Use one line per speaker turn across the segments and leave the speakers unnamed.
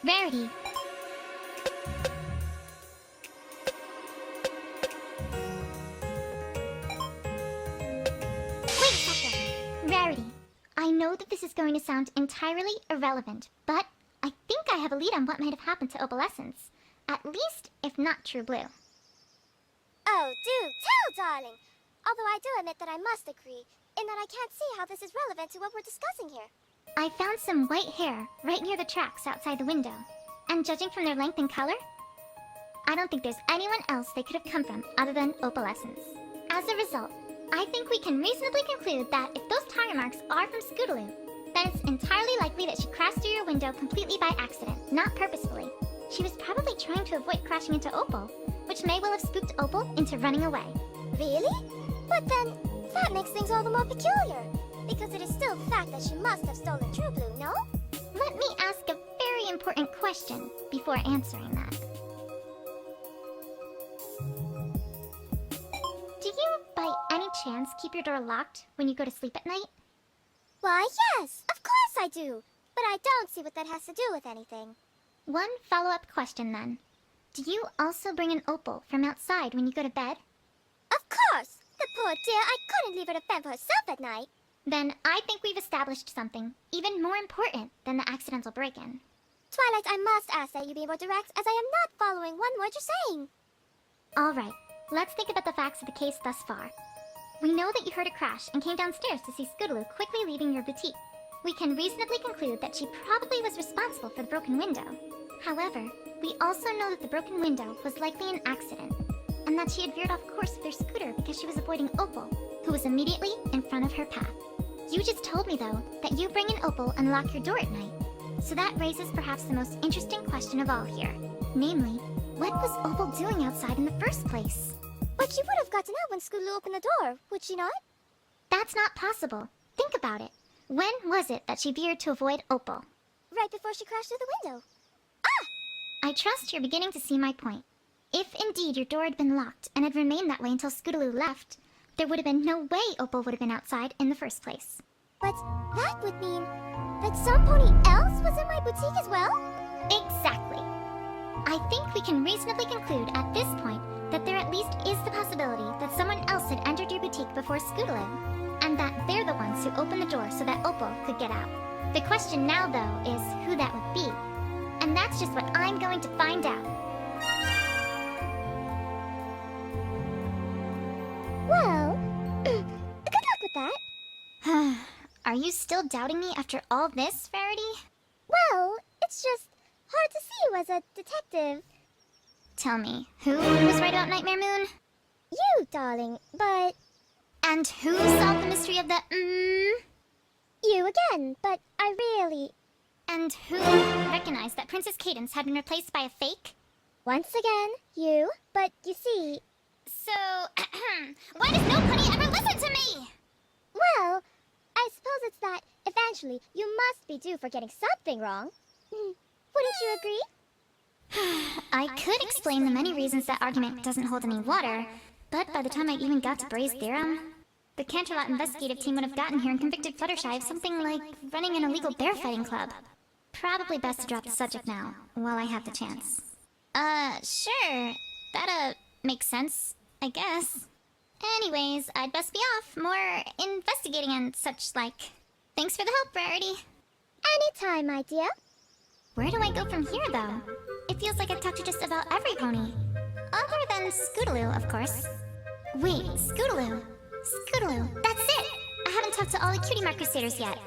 Rarity. Wait a second. Rarity. I know that this is going to sound entirely irrelevant, but I think I have a lead on what might have happened to Opalescence. At least, if not True Blue.
Oh, do tell, darling! Although I do admit that I must agree, in that I can't see how this is relevant to what we're discussing here.
I found some white hair right near the tracks outside the window. And judging from their length and color, I don't think there's anyone else they could have come from other than Opalescence. As a result, I think we can reasonably conclude that if those tire marks are from Scootaloo, then it's entirely likely that she crashed through your window completely by accident, not purposefully. She was probably trying to avoid crashing into Opal, which may well have spooked Opal into running away.
Really? But then, that makes things all the more peculiar. Because it is still the fact that she must have stolen True Blue, no?
Let me ask a very important question before answering that. Do you, by any chance, keep your door locked when you go to sleep at night?
Why, yes, of course I do. But I don't see what that has to do with anything.
One follow-up question, then. Do you also bring an Opal from outside when you go to bed?
Of course! The poor dear, I couldn't leave her to fend for herself at night.
Then I think we've established something even more important than the accidental break-in.
Twilight, I must ask that you be more direct, as I am not following one word you're saying.
Alright, let's think about the facts of the case thus far. We know that you heard a crash and came downstairs to see Scootaloo quickly leaving your boutique. We can reasonably conclude that she probably was responsible for the broken window. However, we also know that the broken window was likely an accident, and that she had veered off course with her scooter because she was avoiding Opal, who was immediately in front of her path. You just told me, though, that you bring an Opal and lock your door at night. So that raises perhaps the most interesting question of all here. Namely, what was Opal doing outside in the first place?
But she would have gotten out when Scootaloo opened the door, would she not?
That's not possible. Think about it. When was it that she veered to avoid Opal?
Right before she crashed through the window.
I trust you're beginning to see my point. If indeed your door had been locked and had remained that way until Scootaloo left, there would have been no way Opal would have been outside in the first place.
But that would mean that some pony else was in my boutique as well?
Exactly. I think we can reasonably conclude at this point that there at least is the possibility that someone else had entered your boutique before Scootaloo, and that they're the ones who opened the door so that Opal could get out. The question now, though, is who that would be. And that's just what I'm going to find out.
Well, good luck with that.
Are you still doubting me after all this, Rarity?
Well, it's just hard to see you as a detective.
Tell me, who was right about Nightmare Moon?
You, darling, but...
And who solved the mystery of the
You again, but I really...
And who recognized that Princess Cadence had been replaced by a fake?
Once again, you, but you see...
So, why does no pony ever listen to me?
Well, I suppose it's that eventually you must be due for getting something wrong. Wouldn't you agree?
I could explain the many reasons that argument doesn't hold any water, but by the time I even got to Bray's theorem, the Canterlot investigative team would have gotten here and convicted Fluttershy of something like running an illegal bear fighting club. Probably best to drop the subject now, while I have the chance. Sure. That, makes sense, I guess. Anyways, I'd best be off. More investigating and such like. Thanks for the help, Rarity.
Anytime, my dear.
Where do I go from here, though? It feels like I've talked to just about every pony. Other than Scootaloo, of course. Wait, Scootaloo. Scootaloo, that's it! I haven't talked to all the Cutie Mark Crusaders yet.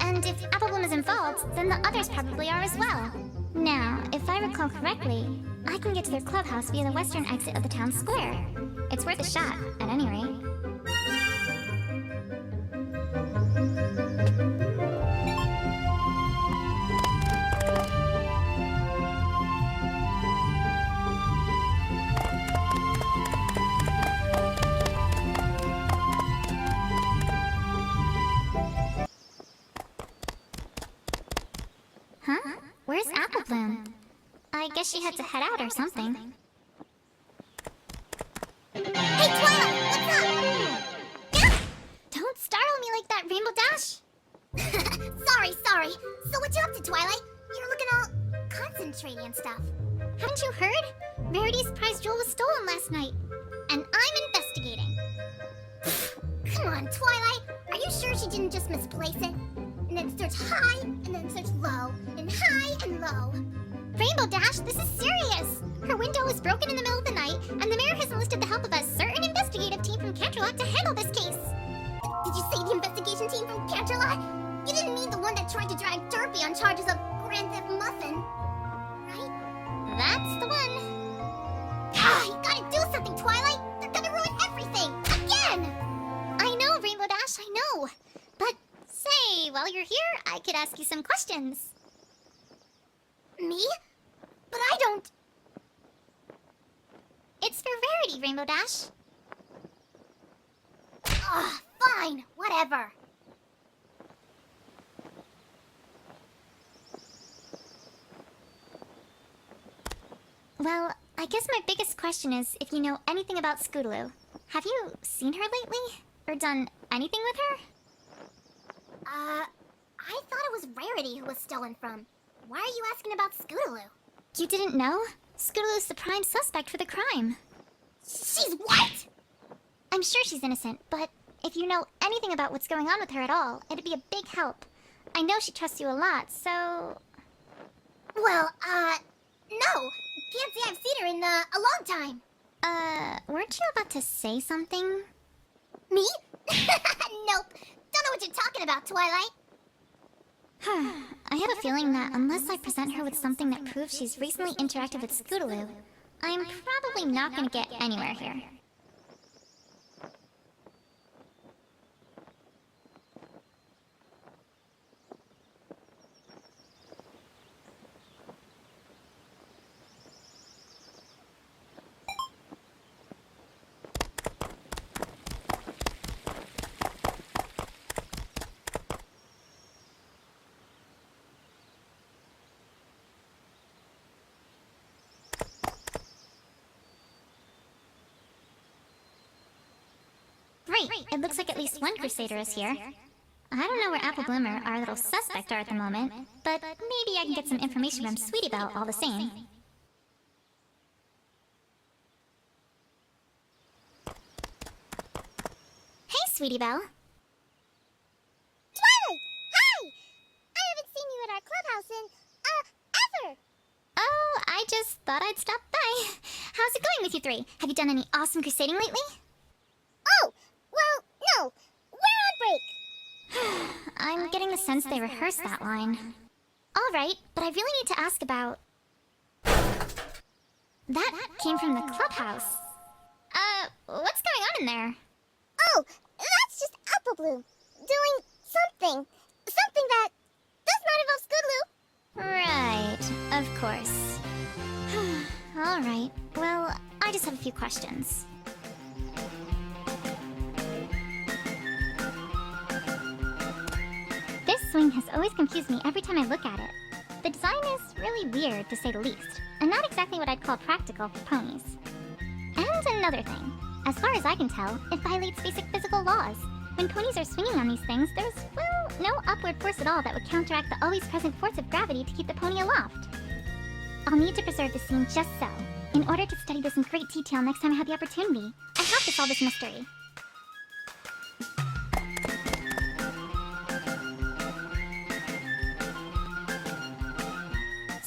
And if Applebloom is involved, then the others probably are as well. Now, if I recall correctly, I can get to their clubhouse via the western exit of the town square. It's worth a shot, at any rate. Huh? Where's Applebloom? I guess she had to head out or something. Hey, Twilight! What's up? Don't startle me like that, Rainbow Dash!
Sorry. So what you up to, Twilight? You're looking all
and stuff. Haven't you heard? Rarity's prize jewel was stolen last night. And I'm investigating. Come on, Twilight. Are you sure she didn't just misplace it? And then search high, and then search low, and high and low. Rainbow Dash, this is serious. Her window was broken in the middle of the night, and the mayor has enlisted the help of a certain investigative team from Canterlot to handle this case. Did you say the investigation team from Canterlot? You didn't mean the one that tried to drag Derpy on charges of Grand Theft Muffin, right? That's the one. Ah, you gotta do something, Twilight! They're gonna ruin everything! Again! I know, Rainbow Dash, I know. But, say, while you're here, I could ask you some questions. Me? But I don't... It's for Rarity, Rainbow Dash. Ugh, fine, whatever. Well, I guess my biggest question is if you know anything about Scootaloo. Have you seen her lately? Or done anything with her? I thought it was Rarity who was stolen from. Why are you asking about Scootaloo? You didn't know? Scootaloo's the prime suspect for the crime. She's what? I'm sure she's innocent, but if you know anything about what's going on with her at all, it'd be a big help. I know she trusts you a lot, so... Well, no. Can't say I've seen her in, a long time. Weren't you about to say something? Me? Nope. Don't know what you're talking about, Twilight. I have a feeling that unless I present her with something that proves she's recently interacted with Scootaloo, I'm probably not gonna get anywhere here. Great, it looks like at least one Crusader is here. I don't know where Apple Bloom or our little suspect are at the moment, but maybe I can get some information from Sweetie Belle all the same. Hey, Sweetie Belle.
Twilight! Hi! I haven't seen you at our clubhouse in, ever!
Oh, I just thought I'd stop by. How's it going with you three? Have you done any awesome crusading lately?
Oh! Well, no. We're on break.
I'm getting the sense they rehearsed that line. Alright, but I really need to ask about... That came from the clubhouse. What's going on in there?
Oh, that's just Apple Bloom. Doing something. Something that does not involve Scootaloo.
Right, of course. Alright, well, I just have a few questions. This swing has always confused me every time I look at it. The design is really weird, to say the least, and not exactly what I'd call practical for ponies. And another thing, as far as I can tell, it violates basic physical laws. When ponies are swinging on these things, there's, well, no upward force at all that would counteract the always present force of gravity to keep the pony aloft. I'll need to preserve the scene just so, in order to study this in great detail next time I have the opportunity. I have to solve this mystery.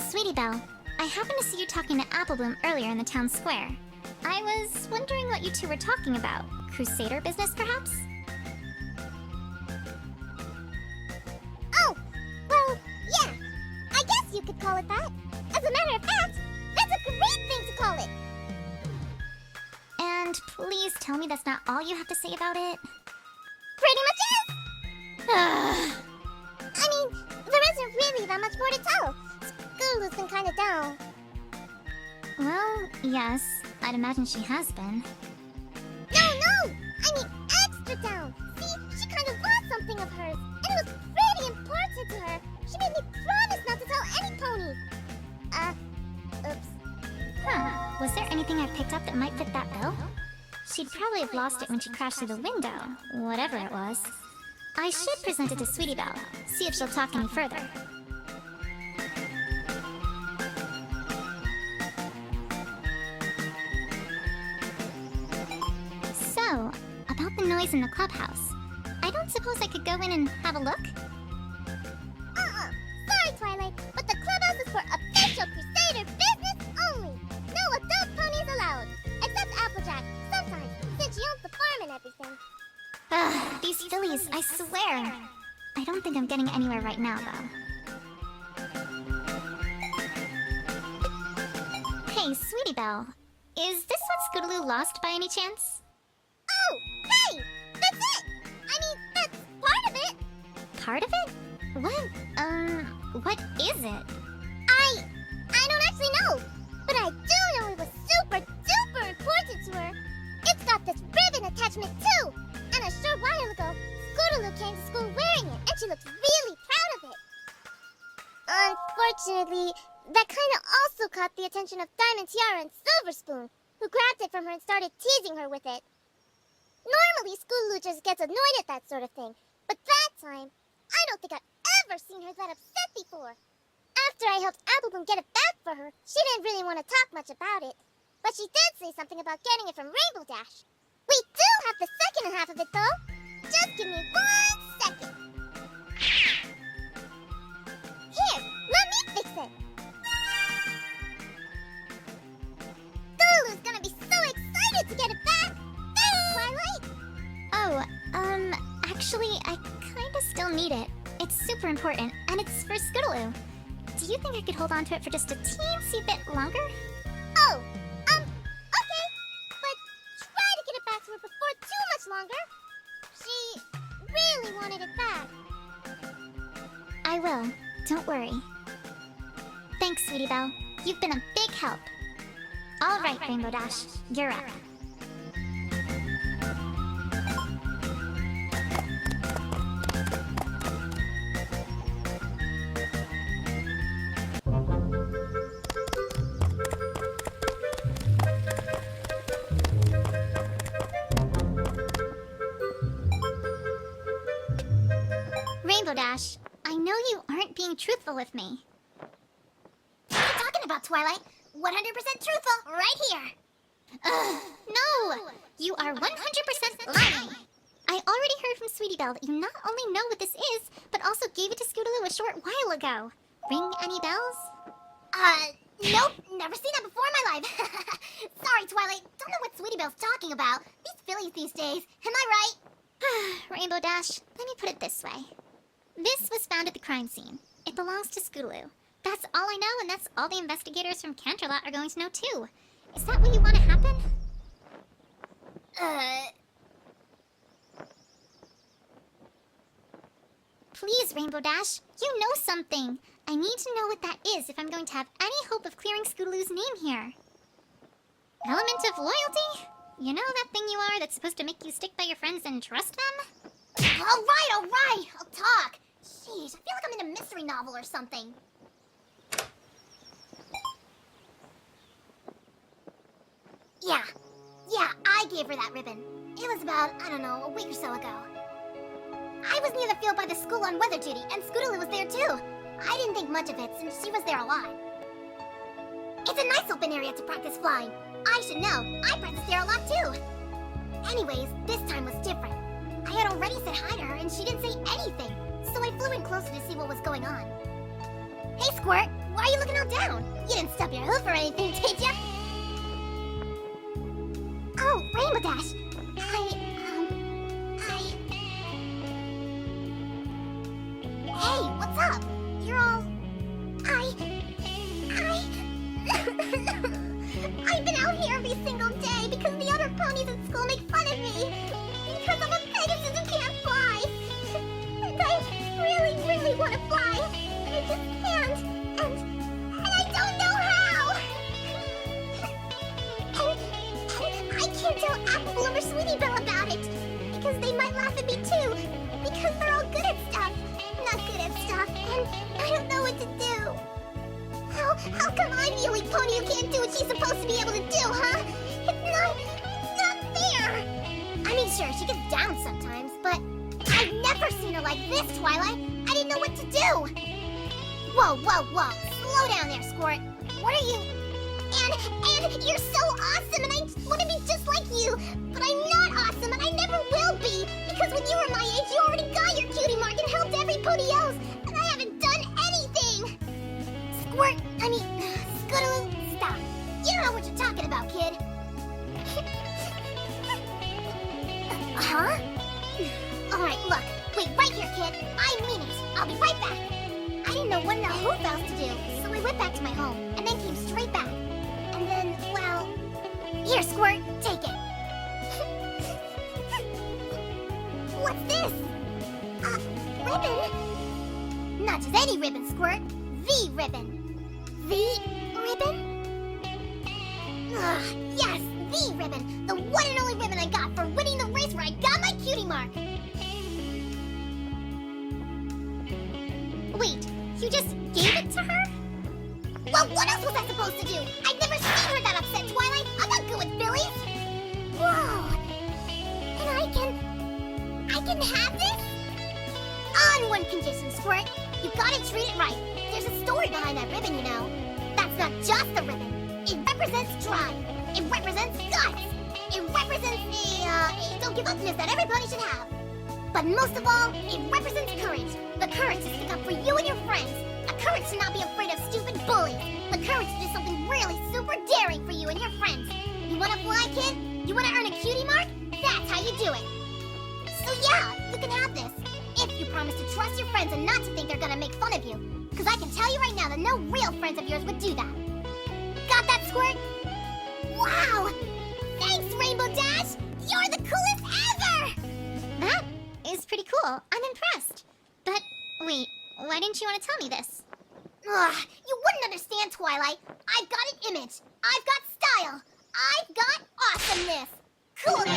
Sweetie Belle, I happened to see you talking to Apple Bloom earlier in the town square. I was wondering what you two were talking about. Crusader business, perhaps?
Oh, well, yeah. I guess you could call it that. As a matter of fact, that's a great thing to call it.
And please tell me that's not all you have to say about it.
Pretty much is. I mean, there isn't really that much more to tell. Scootaloo's been kind of down.
Well, yes, I'd imagine she has been.
No! I mean extra down. See, she kind of lost something of hers, and it was pretty important to her. She made me promise not to tell any pony. Oops.
Was there anything I picked up that might fit that bill? She'd probably have lost it when she crashed through the window, whatever it was. I should present it to Sweetie Belle, see if she'll talk any further. noise in the clubhouse. I don't suppose I could go in and have a look?
Sorry, Twilight, but the clubhouse is for official Crusader business only. No adult ponies allowed. Except Applejack, sometimes, since she owns the farm and everything.
Ugh, these fillies, I swear. I don't think I'm getting anywhere right now, though. Hey, Sweetie Belle. Is this what Scootaloo lost by any chance?
Oh, hey! That's it! I mean, that's part of it!
Part of it? What is it?
I don't actually know, but I do know it was super duper important to her. It's got this ribbon attachment too, and a short while ago, Scootaloo came to school wearing it, and she looks really proud of it. Unfortunately, that kind of also caught the attention of Diamond Tiara and Silver Spoon, who grabbed it from her and started teasing her with it. Normally, Scootaloo just gets annoyed at that sort of thing, but that time, I don't think I've ever seen her that upset before. After I helped Applebloom get it back for her, she didn't really want to talk much about it. But she did say something about getting it from Rainbow Dash. We do have the second half of it, though. Just give me 1 second. Here, let me fix it. Scootaloo's gonna be so excited to get it back. Thanks, Twilight.
Oh, actually, I kinda still need it. It's super important, and it's for Scootaloo. Do you think I could hold on to it for just a teensy bit longer?
Oh, okay. But try to get it back to her before too much longer. She really wanted it back.
I will. Don't worry. Thanks, Sweetie Belle. You've been a big help. All right, Rainbow Dash. You're up. Rainbow Dash, I know you aren't being truthful with me.
What are you talking about, Twilight? 100% truthful, right here.
No! You are 100% lying. I already heard from Sweetie Belle that you not only know what this is, but also gave it to Scootaloo a short while ago. Ring any bells?
Nope, never seen that before in my life. Sorry, Twilight, don't know what Sweetie Belle's talking about. These fillies these days, am I right?
Rainbow Dash, let me put it this way. This was found at the crime scene. It belongs to Scootaloo. That's all I know, and that's all the investigators from Canterlot are going to know too. Is that what you want to happen? Please, Rainbow Dash, you know something. I need to know what that is if I'm going to have any hope of clearing Scootaloo's name here. Element of loyalty? You know that thing you are that's supposed to make you stick by your friends and trust them?
All right, I'll talk. Jeez, I feel like I'm in a mystery novel or something. Yeah, I gave her that ribbon. It was about, I don't know, a week or so ago. I was near the field by the school on weather duty, and Scootaloo was there too. I didn't think much of it since she was there a lot. It's a nice open area to practice flying. I should know, I practiced there a lot too. Anyways, this time was different. I had already said hi to her and she didn't say anything, so I flew in closer to see what was going on. Hey Squirt, why are you looking all down? You didn't stub your hoof or anything, did ya? Oh, Rainbow Dash. Hey, what's up? You're all... I've been out here every single day because the other ponies at school make fun of me. Because I'm a Pegasus who can't fly. And I really want to fly. But I just can't. And I don't know how. And I can't tell Applebloom or Sweetie Belle about it. Because they might laugh at me too. Because they're all good at stuff. Not good at stuff. And I don't know what to do. How come I'm the only pony who can't do what she's supposed to be able to do, huh? It's not fair! I mean, sure, she gets down sometimes, but I've never seen her like this, Twilight. I didn't know what to do. Whoa. Slow down there, Squirt. What are you... And you're so awesome, and I want to be just like you. But I'm not awesome, and I never will be. pony yells, and I haven't done anything! Squirt, Scootaloo, stop. You don't know what you're talking about, kid. Huh? Alright, look. Wait right here, kid. I mean it. I'll be right back. I didn't know what in the hoop else to do, so I went back to my home, and then came straight back. And then, well... Here, Squirt, take it. What's this? Ribbon? Not just any ribbon, Squirt. The ribbon. The ribbon? Yes, the ribbon. The one and only ribbon I got for winning the race where I got my cutie mark. Wait, you just gave it to her? Well, what else was I supposed to do? I've never seen her that upset, Twilight. I'm not good with Billies. Whoa. And I can have this? On one condition, Squirt. You gotta treat it right. There's a story behind that ribbon, you know. That's not just a ribbon. It represents drive. It represents guts. It represents a don't give upness that every pony should have. But most of all, it represents courage. The courage to stick up for you and your friends. A courage to not be afraid of stupid bullies. The courage to do something really super daring for you and your friends. You wanna fly, kid? You wanna earn a cutie mark? That's how you do it. So yeah, you can have this. If you promise to trust your friends and not to think they're gonna make fun of you. Because I can tell you right now that no real friends of yours would do that. Got that, Squirt? Wow! Thanks, Rainbow Dash! You're the coolest ever!
That is pretty cool. I'm impressed. But wait, why didn't you want to tell me this?
Ugh, you wouldn't understand, Twilight. I've got an image. I've got style. I've got awesomeness. Coolness.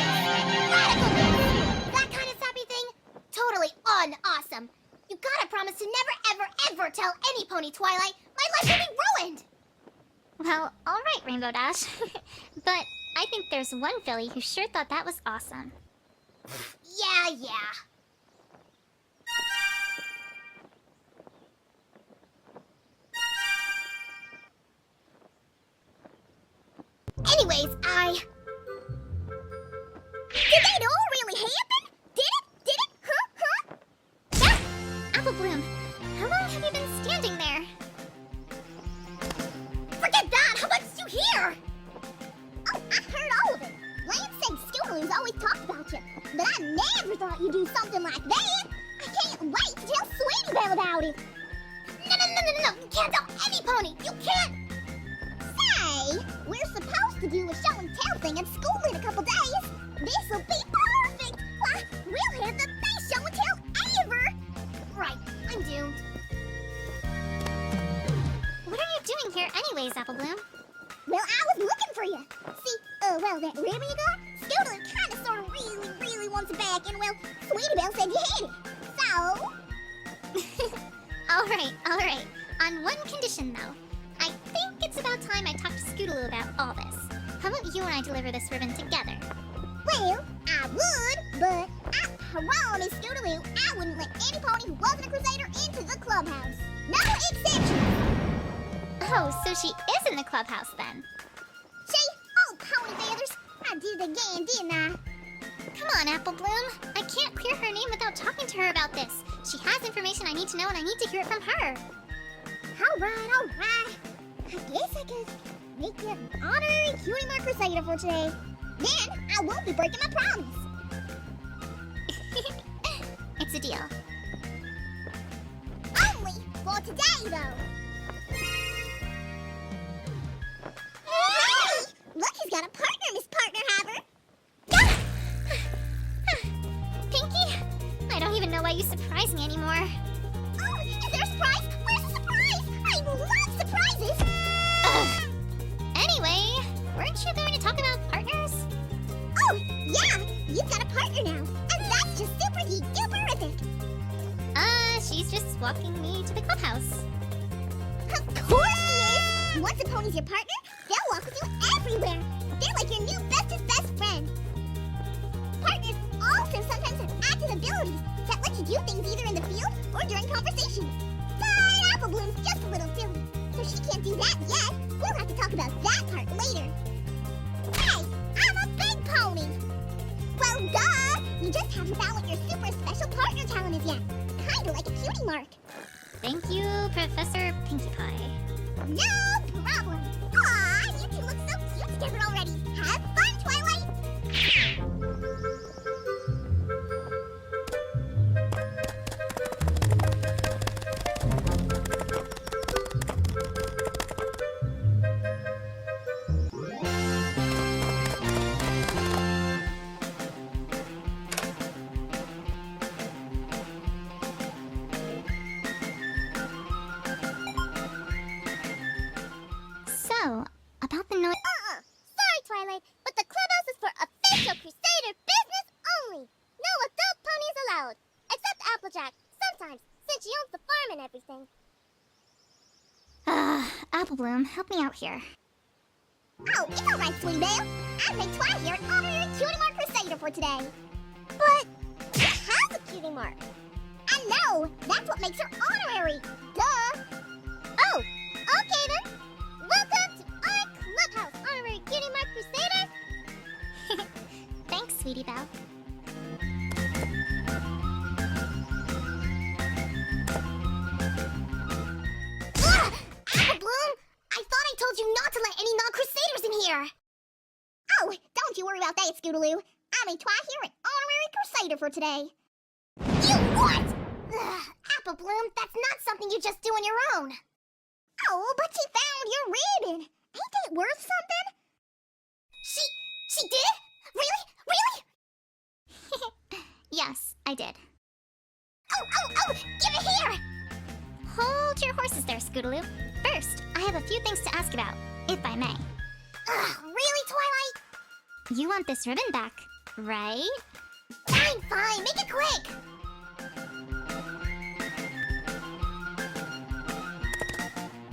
Radicalness. That kind of sappy thing? Totally unawesome. You gotta promise to never, ever, ever tell any pony, Twilight. My life will be ruined.
Well, all right, Rainbow Dash. But I think there's one filly who sure thought that was awesome.
Yeah. Anyways, Did that all really happen? Did it? Huh?
Yeah! Apple Bloom, how long have you been standing there?
Forget that! How much did you hear? Oh, I heard all of it. Lance said Scootaloo's always talked about you, but I never thought you'd do something like that. I can't wait to tell Sweetie Belle about it. No. You can't tell any pony. You can't. Say, we're supposed to do a show and tell thing at school in a couple days. This'll be perfect. Why, we'll have the best show and tell ever. Right, I'm doomed.
What are you doing here anyways, Apple Bloom?
Well, I was looking for you. See, that ribbon you got? Scootaloo kind of sort of really wants it back, and well, Sweetie Belle said you had it. So...
All right. On one condition, though. I think it's about time I talked to Scootaloo about all this. How about you and I deliver this ribbon together?
Well, I would, but I promise Scootaloo I wouldn't let any pony who wasn't a crusader into the clubhouse. No exceptions.
Oh, so she is in the clubhouse then.
See? Oh, pony feathers. I did it again, didn't I?
Come on, Apple Bloom. I can't clear her name without talking to her about this. She has information I need to know, and I need to hear it from her.
All right. I guess I could make you an honorary cutie mark crusader for today. Then I won't be breaking my promise.
It's a deal.
Only for today, though. Hey! Look, he's got a partner, Miss Partner Haver.
Pinky, I don't even know why you surprise me anymore.
Oh, is there a surprise? Where's the surprise? I love surprises.
Ugh. Anyway, weren't you going to talk about partners?
Oh, yeah, you've got a partner now, and that's just super-duper-rific.
She's just walking me to the clubhouse.
Of course she is. Once a pony's your partner, they'll walk with you everywhere. They're like your new bestest best friend. Partners also sometimes have active abilities that let you do things either in the field or during conversations. But Apple Bloom's just a little silly, so she can't do that yet. We'll have to talk about that part later. Hey, I'm a big pony. Well, duh. You just haven't found what your super special partner talent is yet. kinda like a cutie mark.
Thank you, Professor Pinky Pie.
No problem. Aw, you two look so cute together already. Have fun, Twilight.
So, about the noise.
Sorry, Twilight, but the clubhouse is for official Crusader business only. No adult ponies allowed. Except Applejack, sometimes, since she owns the farm and everything.
Apple Bloom, help me out here.
Oh, it's alright, Sweetie Belle. I made Twi here an honorary cutie mark Crusader for today. But she has a cutie mark. I know, that's what makes her honorary. Duh. Oh, okay then. Welcome to our clubhouse, honorary cutie mark Crusader.
Thanks, Sweetie Belle.
Ugh! Apple Bloom! I thought I told you not to let any non-Crusaders in here! Oh, don't you worry about that, Scootaloo. I made Twi here an honorary Crusader for today. You what? Ugh, Apple Bloom, that's not something you just do on your own. Oh, but she found your ribbon. Ain't it worth something? She did? Really? Really?
Yes, I did.
Oh, give it here!
Hold your horses there, Scootaloo. First, I have a few things to ask about, if I may.
Ugh, really, Twilight?
You want this ribbon back, right?
Fine, make it quick!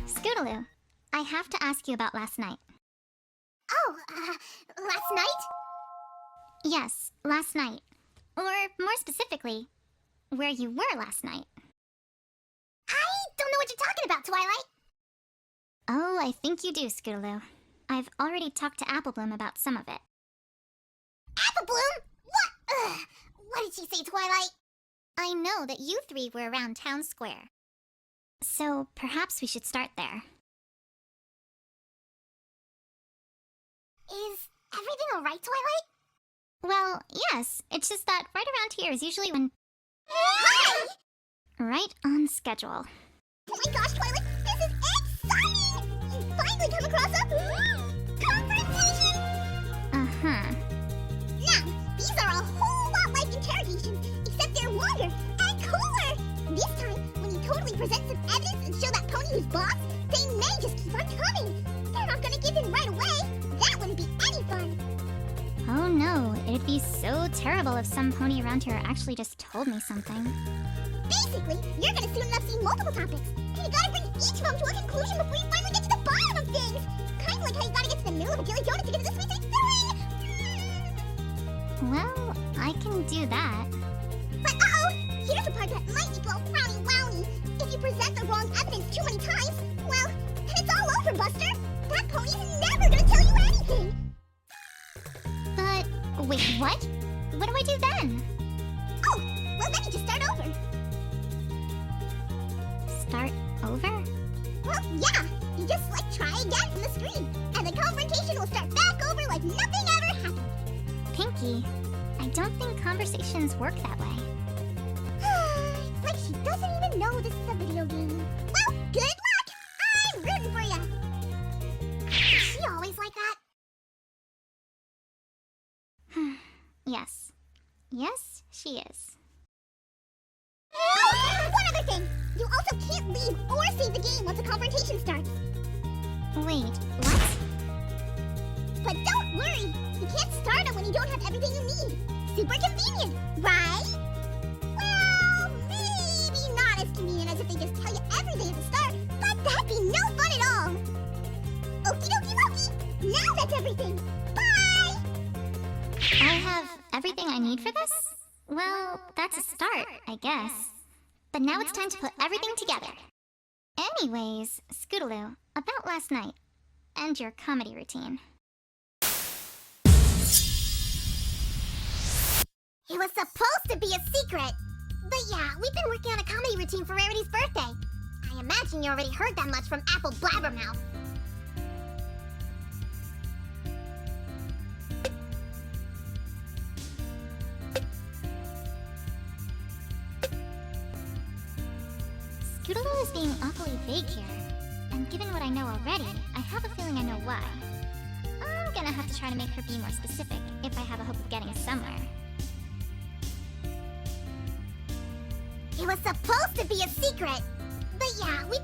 Scootaloo, I have to ask you about last night.
Oh, last night?
Yes, last night. Or, more specifically, where you were last night.
I don't know what you're talking about, Twilight.
Oh, I think you do, Scootaloo. I've already talked to Apple Bloom about some of it.
Apple Bloom? What? What did she say, Twilight?
I know that you three were around town square. So, perhaps we should start there.
Is everything alright, Twilight?
Well, yes. It's just that right around here is usually when...
Hi!
Right on schedule.
Oh my gosh, Twilight, this is exciting! You finally come across a confrontation!
Uh-huh.
Now, these are a whole lot like interrogations, except they're longer and cooler! This time, when you totally present some evidence and show that pony who's boss, they may just keep on coming! They're not gonna give in right away! That wouldn't be any fun!
Oh no, it'd be so terrible if some pony around here actually just told me something.
Basically, you're gonna soon enough see multiple topics, and you gotta bring each of them to a conclusion before you finally get to the bottom of things! Kinda like how you gotta get to the middle of a jelly donut to get to the sweet filling!
Well, I can do that.
But uh-oh! Here's the part that might make you all frowny wowny. If you present the wrong evidence too many times, well, then it's all over, Buster! That pony's never gonna tell you anything!
But, wait, what? What do I do then?
Oh, well then you just start over.
Start over?
Well, yeah, you just try again from the screen, and the confrontation will start back over like nothing ever happened.
Pinky, I don't think conversations work that way.
It's like she doesn't even know this is a video game. Well, good luck! I'm rooting for ya! Is she always like that?
Yes. Yes, she is.
Oh, one other thing! You also can't leave or save the game once a confrontation starts.
Wait, what?
But don't worry! You can't start it when you don't have everything you need. Super convenient, right? Well, maybe not as convenient as if they just tell you everything at the start, but that'd be no fun at all. Okie dokie dokie! Now that's everything! Bye!
I have everything I need for this? Well, that's a start, I guess. But now it's time to put everything together. Anyways, Scootaloo, about last night, and your comedy routine.
It was supposed to be a secret. But yeah, we've been working on a comedy routine for Rarity's birthday. I imagine you already heard that much from Apple Blabbermouth.
Scootaloo is being awfully vague here. And given what I know already, I have a feeling I know why. I'm gonna have to try to make her be more specific if I have a hope of getting somewhere.
It was supposed to be a secret. But yeah, we...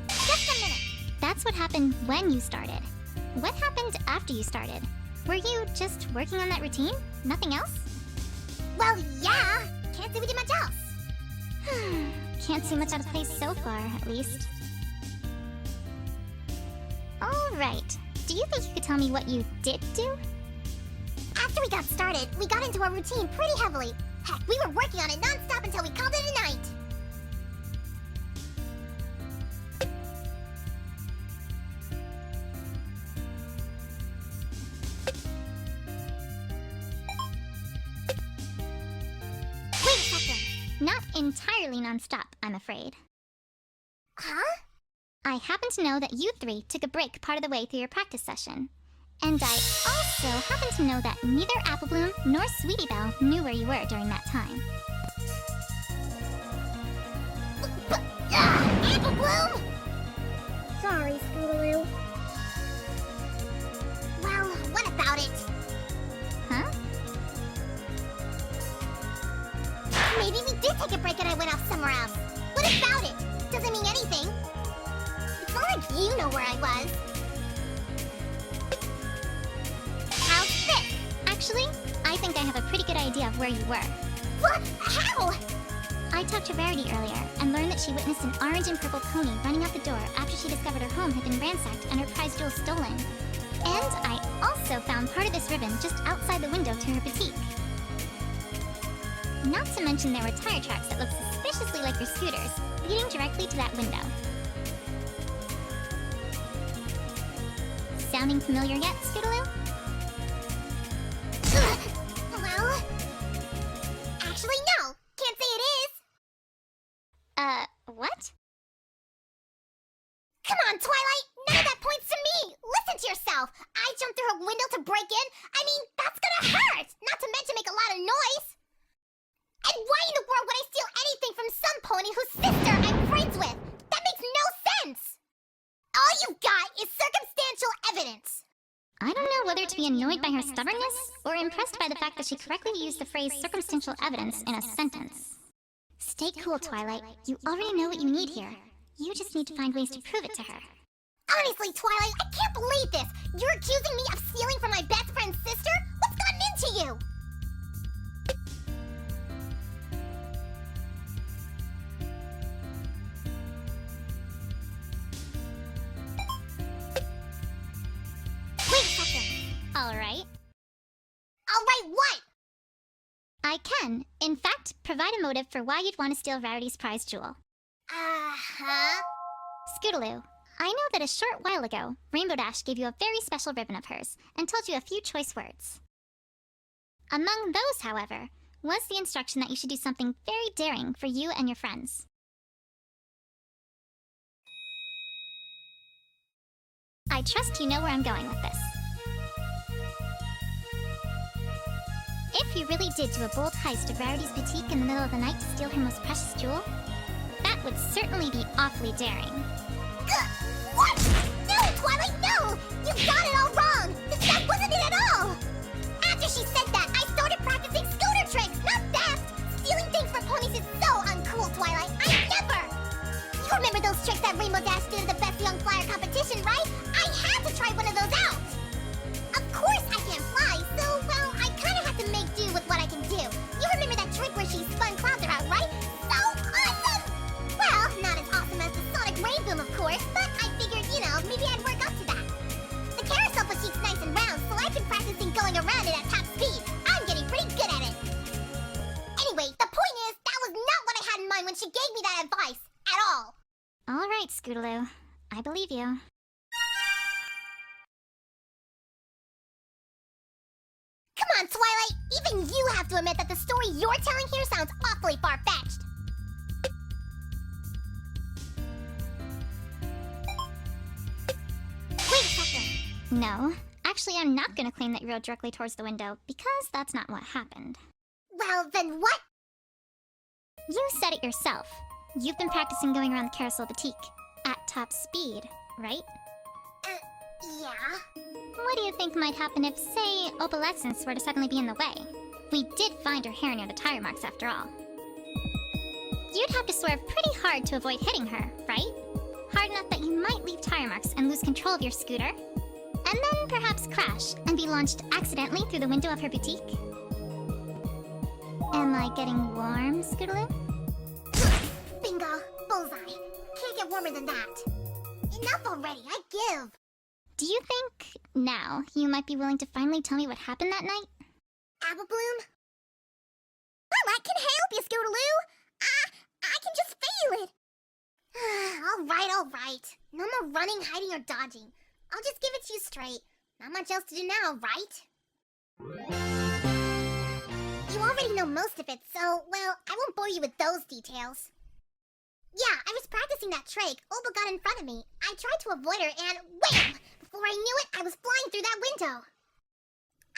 Just a minute.
That's what happened when you started. What happened after you started? Were you just working on that routine? Nothing else?
Well, yeah. Can't say we did much else.
Can't see much out of place so far, at least. Alright. Do you think you could tell me what you did do?
After we got started, we got into our routine pretty heavily. Heck, we were working on it non-stop until we called it a night. Wait a second.
Not entirely non-stop, I'm afraid.
Huh?
I happen to know that you three took a break part of the way through your practice session. And I also happen to know that neither Apple Bloom nor Sweetie Belle knew where you were during that time.
Apple Bloom! Sorry, Scootaloo. Well, what about it?
Huh?
Maybe we did take a break and I went off somewhere else. What about it? Doesn't mean anything. It's not like you know where I was.
How's this? Actually, I think I have a pretty good idea of where you were.
What? How?
I talked to Rarity earlier and learned that she witnessed an orange and purple pony running out the door after she discovered her home had been ransacked and her prize jewel stolen. And I also found part of this ribbon just outside the window to her boutique. Not to mention there were tire tracks that looked suspiciously like your scooters, leading directly to that window. Sounding familiar yet, Scootaloo?
Well... Actually, no! Can't say it is!
What?
Come on, Twilight! None of that points to me! Listen to yourself! I jumped through her window to break in? I mean, that's gonna hurt! Not to mention make a lot of noise! And why in the world would I steal anything from some pony whose sister I'm friends with? That makes no sense! All you've got is circumstantial evidence!
I don't know whether to be annoyed by her stubbornness or impressed by the fact that she correctly used the phrase circumstantial evidence in a sentence. Stay cool, Twilight. You already know what you need here. You just need to find ways to prove it to her.
Honestly, Twilight, I can't believe this! You're accusing me of stealing from my best friend's sister? What's gotten into you? Wait a second.
Alright.
Alright, what?
I can, in fact, provide a motive for why you'd want to steal Rarity's prize jewel.
Uh-huh.
Scootaloo, I know that a short while ago, Rainbow Dash gave you a very special ribbon of hers and told you a few choice words. Among those, however, was the instruction that you should do something very daring for you and your friends. I trust you know where I'm going with this. If you really did do a bold heist of Rarity's boutique in the middle of the night to steal her most precious jewel, that would certainly be awfully daring.
What? No, Twilight, no! You got it all wrong! That wasn't it at all! After she said that, I started practicing scooter tricks, not theft! Stealing things from ponies is so uncool, Twilight! I never! You remember those tricks that Rainbow Dash did at the Best Young Flyer competition, right? I had to try one of those out! Of course I can't fly, so, well, I kinda have to make do with what I can do. You remember that trick where she spun clouds around, right? So awesome! Well, not as awesome as the Sonic Rain Boom, of course, but I figured, you know, maybe I'd work up to that. The carousel boutique's nice and round, so I've been practicing going around it at top speed. I'm getting pretty good at it. Anyway, the point is, that was not what I had in mind when she gave me that advice. At all.
Alright, Scootaloo. I believe you.
Come on, Twilight! Even you have to admit that the story you're telling here sounds awfully far-fetched. Wait a second.
No. Actually, I'm not gonna claim that you rode directly towards the window, because that's not what happened.
Well, then what?
You said it yourself. You've been practicing going around the Carousel Boutique at top speed, right?
Yeah.
What do you think might happen if, say, opalescence were to suddenly be in the way? We did find her hair near the tire marks after all. You'd have to swerve pretty hard to avoid hitting her, right? Hard enough that you might leave tire marks and lose control of your scooter. And then perhaps crash and be launched accidentally through the window of her boutique. Am I getting warm, Scootaloo?
Bingo! Bullseye! Can't get warmer than that. Enough already, I give!
Do you think, now, you might be willing to finally tell me what happened that night?
Apple Bloom? Well, I can help you, Scootaloo! I can just feel it! Alright. No more running, hiding, or dodging. I'll just give it to you straight. Not much else to do now, right? You already know most of it, so, well, I won't bore you with those details. Yeah, I was practicing that trick. Oba got in front of me. I tried to avoid her and wham! Before I knew it, I was flying through that window.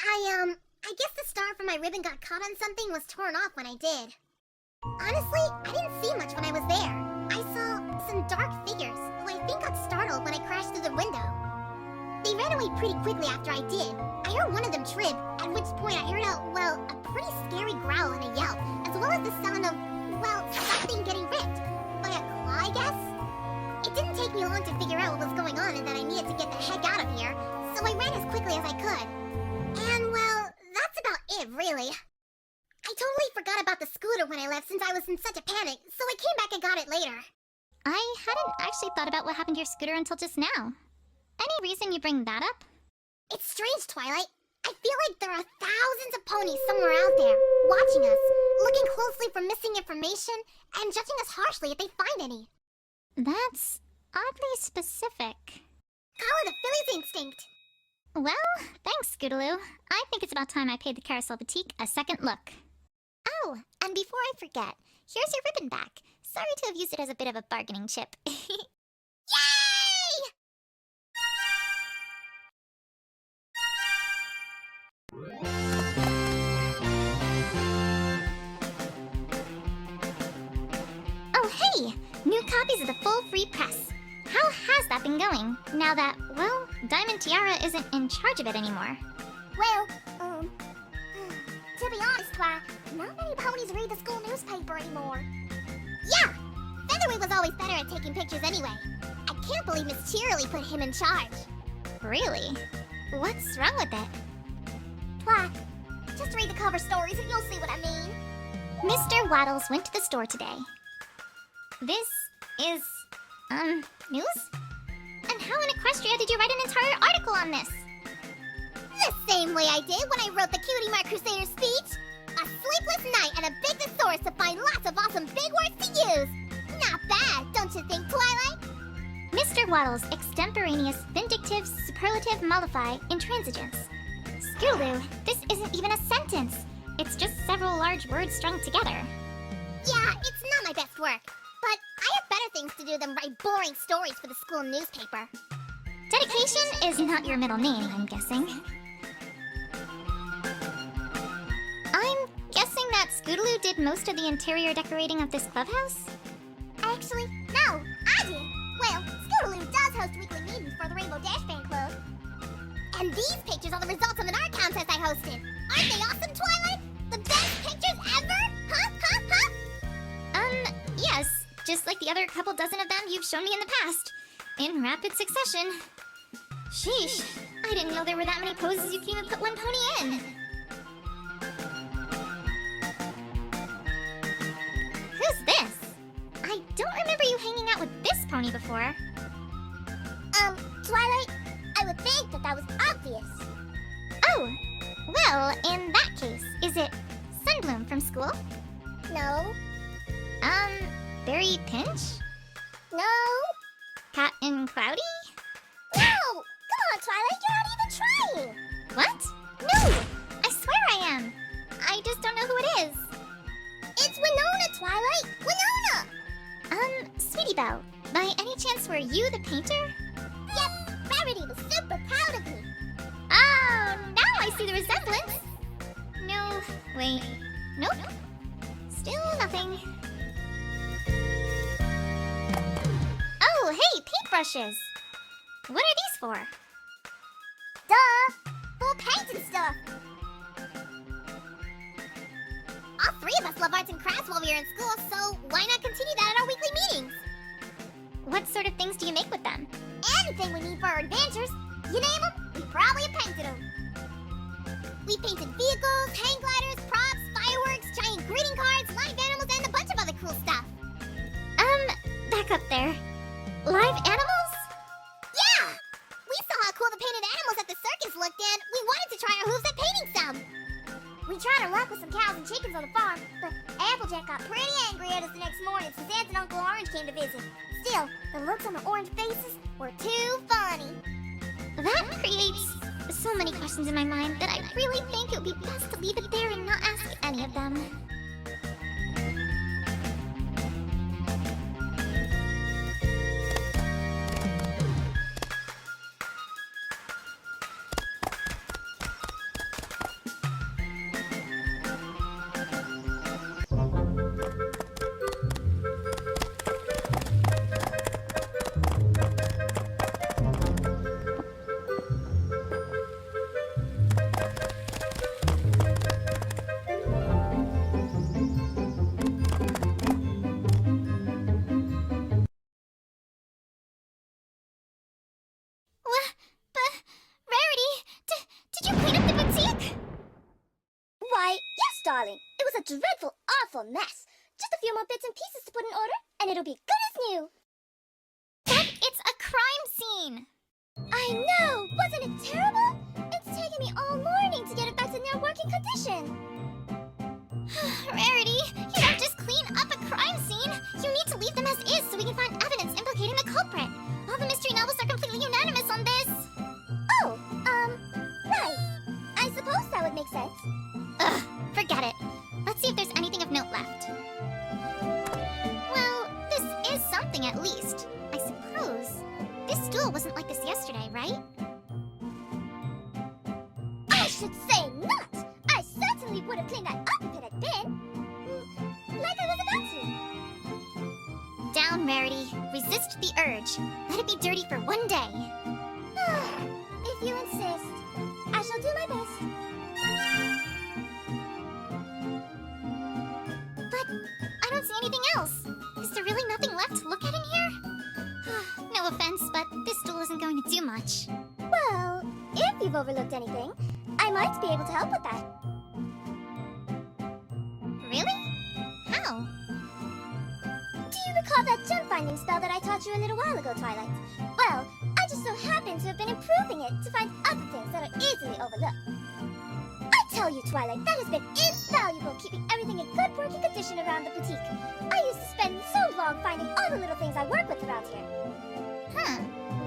I guess the star from my ribbon got caught on something and was torn off when I did. Honestly, I didn't see much when I was there. I saw some dark figures, who I think got startled when I crashed through the window. They ran away pretty quickly after I did. I heard one of them trip, at which point I heard a pretty scary growl and a yelp, as well as the sound of, something getting ripped. By a claw, I guess? It didn't take me long to figure out what was going on and that I needed to get the heck out of here, so I ran as quickly as I could. And, that's about it, really. I totally forgot about the scooter when I left since I was in such a panic, so I came back and got it later.
I hadn't actually thought about what happened to your scooter until just now. Any reason you bring that up?
It's strange, Twilight. I feel like there are thousands of ponies somewhere out there, watching us, looking closely for missing information, and judging us harshly if they find any.
That's oddly specific.
Call it a filly's instinct.
Well, thanks, Scootaloo. I think it's about time I paid the Carousel Boutique a second look. Oh, and before I forget, here's your ribbon back. Sorry to have used it as a bit of a bargaining chip.
Yay!
Oh, hey! New copies of the full free press. How has that been going, now that, Diamond Tiara isn't in charge of it anymore?
Well, to be honest, not many ponies read the school newspaper anymore. Yeah! Featherweight was always better at taking pictures anyway. I can't believe Miss Cheerily put him in charge.
Really? What's wrong with it?
Plaque, just read the cover stories and you'll see what I mean.
Mr. Waddles went to the store today. This is, news? And how in Equestria did you write an entire article on this?
The same way I did when I wrote the Cutie Mark Crusader speech. A sleepless night and a big thesaurus to find lots of awesome big words to use. Not bad, don't you think, Twilight?
Mr. Waddles' extemporaneous, vindictive, superlative, mollify, intransigence. Scootaloo, this isn't even a sentence. It's just several large words strung together.
Yeah, it's not my best work. But I have better things to do than write boring stories for the school newspaper.
Dedication is not your middle name, I'm guessing. I'm guessing that Scootaloo did most of the interior decorating of this clubhouse?
Actually, no, I did. Well, Scootaloo does host weekly meetings for the Rainbow Dash fan club. And these pictures are the results of an art contest I hosted. Aren't they awesome, Twilight? The best pictures ever? Huh?
Yes. Just like the other couple dozen of them you've shown me in the past. In rapid succession. Sheesh, I didn't know there were that many poses you can even put one pony in. Who's this? I don't remember you hanging out with this pony before.
Twilight, I would think that was obvious.
Oh, well, in that case, is it Sunbloom from school?
No.
Berry Pinch?
No.
Captain Cloudy?
No! Come on, Twilight, you're not even trying!
What? No! I swear I Pinky Bow. By any chance were you the painter?
Yep, Rarity was super proud of me.
Oh, now I see the resemblance. No, wait. Nope. Still nothing. Oh, hey, paintbrushes. What are these for?
Duh! For painting stuff! All three of us love arts and crafts while we were in school, so why not continue that at our weekly meetings?
What sort of things do you make with them?
Anything we need for our adventures. You name them, we probably have painted them. We painted vehicles, hang gliders, props, fireworks, giant greeting cards, live animals, and a bunch of other cool stuff.
Back up there. Live animals?
Yeah! We saw how cool the painted animals at the circus looked, and we wanted to try our hooves at painting some. We tried our luck with some cows and chickens on the farm, but Applejack got pretty angry at us the next morning since Aunt and Uncle Orange came to visit. Still, the looks on the orange faces were too funny.
That creates so many questions in my mind that I really think it would be best to leave it there and not ask any of them.
Darling, it was a dreadful, awful mess. Just a few more bits and pieces to put in order, and it'll be good as new.
But it's a crime scene!
I know! Wasn't it terrible? It's taken me all morning to get it back to near working condition.
Rarity, you don't just clean up a crime scene. You need to leave them as is so we can find evidence implicating the culprit. All the mystery novels are completely unanimous on this.
Oh, right. I suppose that would make sense.
Ugh, forget it. Let's see if there's anything of note left. Well, this is something at least, I suppose. This stool wasn't like this yesterday, right?
I should say not! I certainly would have cleaned that up if it had been. Like I was about to.
Down, Rarity. Resist the urge. Let it be dirty for one day.
If you insist, I shall do my best.
But I don't see anything else. Is there really nothing left to look at in here? No offense, but this stool isn't going to do much.
Well, if you've overlooked anything, I might be able to help with that.
Really? How?
Do you recall that gem-finding spell that I taught you a little while ago, Twilight? Well, I just so happen to have been improving it to find other things that are easily overlooked. I tell you, Twilight, that has been invaluable keeping everything in good working condition around the boutique. I used to spend so long finding all the little things I work with around here.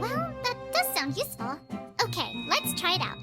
Well, that does sound useful. Okay, let's try it out.